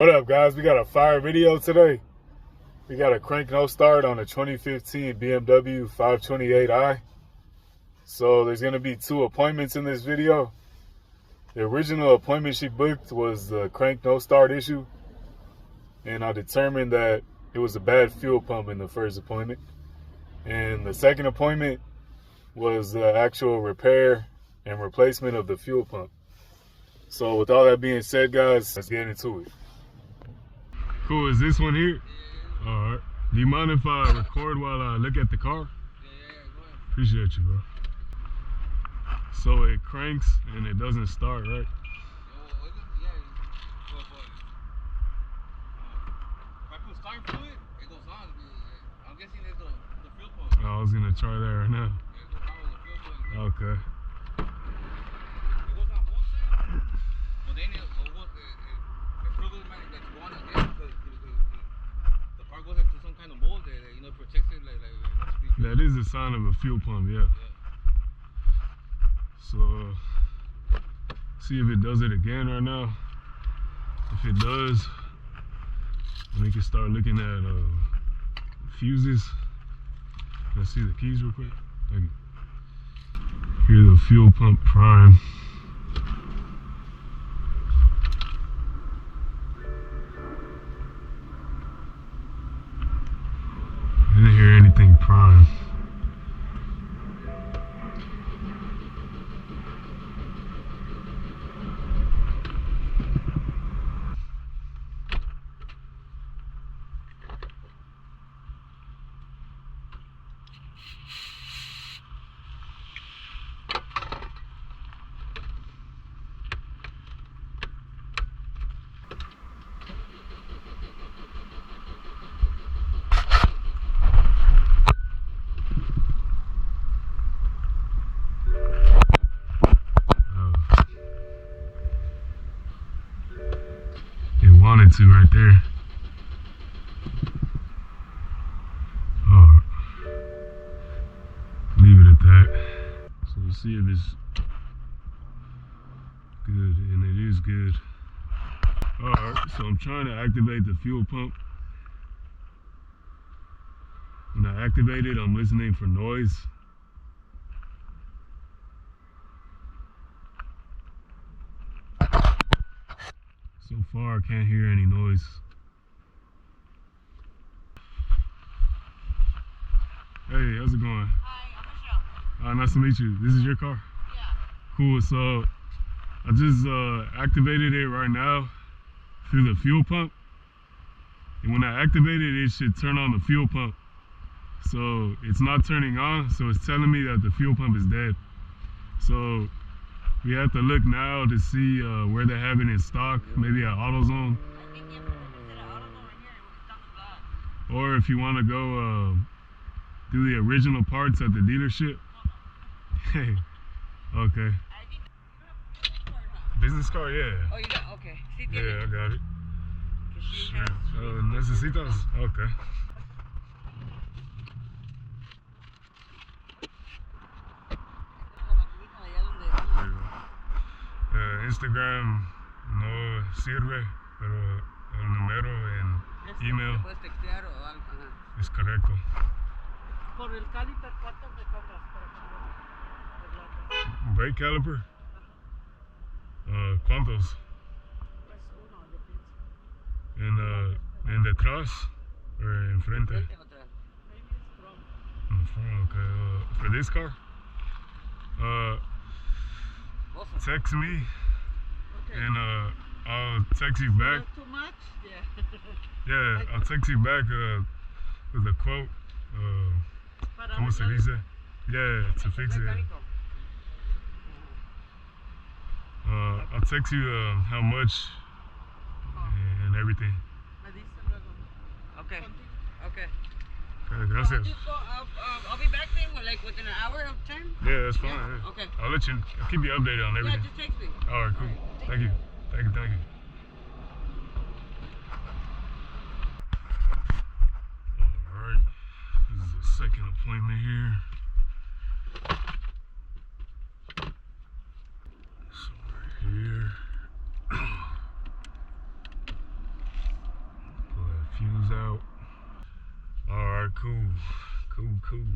What up, guys? We got a fire video today. We got a crank no start on a 2015 BMW 528i. So there's going to be 2 appointments in this video. The original appointment she booked was the crank no start issue, and I determined that it was a bad fuel pump in the first appointment. And the second appointment was the actual repair and replacement of the fuel pump. So with all that being said, guys, let's get into it. Cool, is this one here? Alright. Do you mind if I record while I look at the car? Yeah, go ahead. Appreciate you, bro. So it cranks and it doesn't start, right? If I put starting fluid, it goes on. I'm guessing it's the fuel pump. I was gonna try that right now. It goes on with the fuel pump. Okay. It goes on both sides, but then it goes like one again, because the part goes into some kind of mold that protects it like that is the sign of a fuel pump, yeah. So see if it does it again right now. If it does, then we can start looking at fuses. Let's see the keys real quick. Thank you. Here's the fuel pump prime. I didn't hear anything prime. Wanted to right there. Oh, leave it at that. So we'll see if it's good, and it is good. Alright, so I'm trying to activate the fuel pump. When I activate it, I'm listening for noise. So far, I can't hear any noise. Hey, how's it going? Hi, I'm Michelle. Nice to meet you. This is your car? Yeah. Cool. So I just activated it right now through the fuel pump. And when I activate it, it should turn on the fuel pump. So it's not turning on, so it's telling me that the fuel pump is dead. So we have to look now to see where they have it in stock, maybe at AutoZone. I think you have to visit AutoZone right here. We can stop that. Or if you want to go do the original parts at the dealership. Hey, okay. Business card, yeah. Oh, you got, okay. Sí, Yeah, I got it. Sure. Necesitas? Okay. Instagram no sirve, pero el número en email es correcto. Por el caliper, ¿cuánto me cobras para cambiar? Brake caliper? ¿Cuántos? Pues uno, yo pienso. ¿En detrás o enfrente? Maybe it's from. In the front, okay. For this car? Text me. Okay. And I'll text you back. Not too much? Yeah. Yeah, I'll text you back with a quote. ¿Cómo se dice? Yeah, to fix it. I'll text you how much and everything. Okay. Okay. Okay, gracias. I'll be back there like within an hour of time. Yeah, that's fine. Yeah. Yeah. Okay. I'll keep you updated on Yeah, everything. just text me. All right, cool. Thank you. Thank you. All right, this is the second appointment here. So we're here. Cool.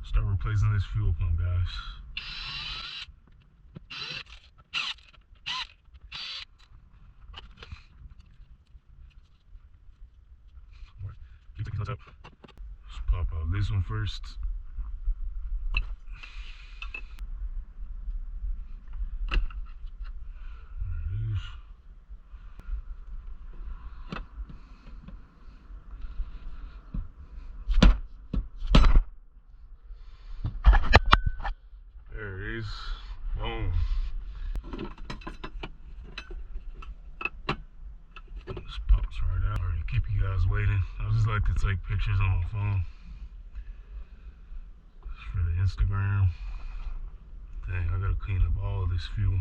Start replacing this fuel pump, guys. Let's pop out this one first. There it is. Boom. This pops right out. Already keep you guys waiting. I just like to take pictures on my phone for the Instagram. Dang, I gotta clean up all of this fuel.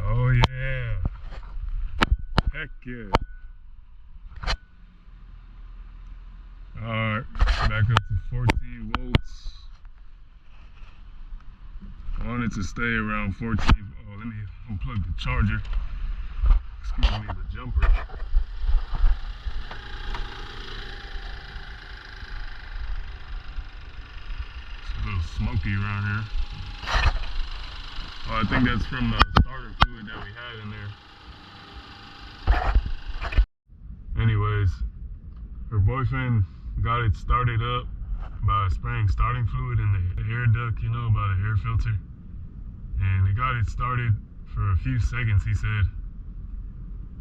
Oh yeah. Heck yeah. Alright, back up to 14 volts. I want it to stay around 14. Oh, let me unplug the charger. Excuse me, the jumper. It's a little smoky around here. Oh, I think that's from the starter fluid that we had in there. Anyways, her boyfriend got it started up by spraying starting fluid in the air duct, you know, by the air filter. And it got it started for a few seconds, he said.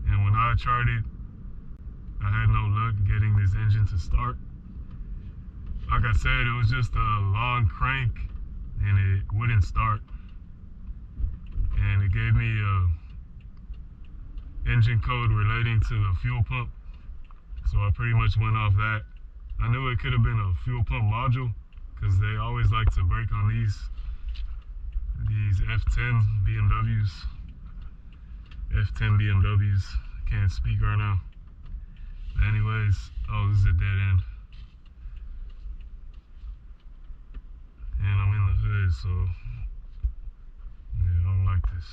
And when I tried it, I had no luck getting this engine to start. Like I said, it was just a long crank and it wouldn't start. And it gave me a engine code relating to the fuel pump. So I pretty much went off that. I knew it could have been a fuel pump module because they always like to break on these F10 BMWs. F10 BMWs. Can't speak right now. Anyways, oh, this is a dead end. And I'm in the hood, so yeah, I don't like this.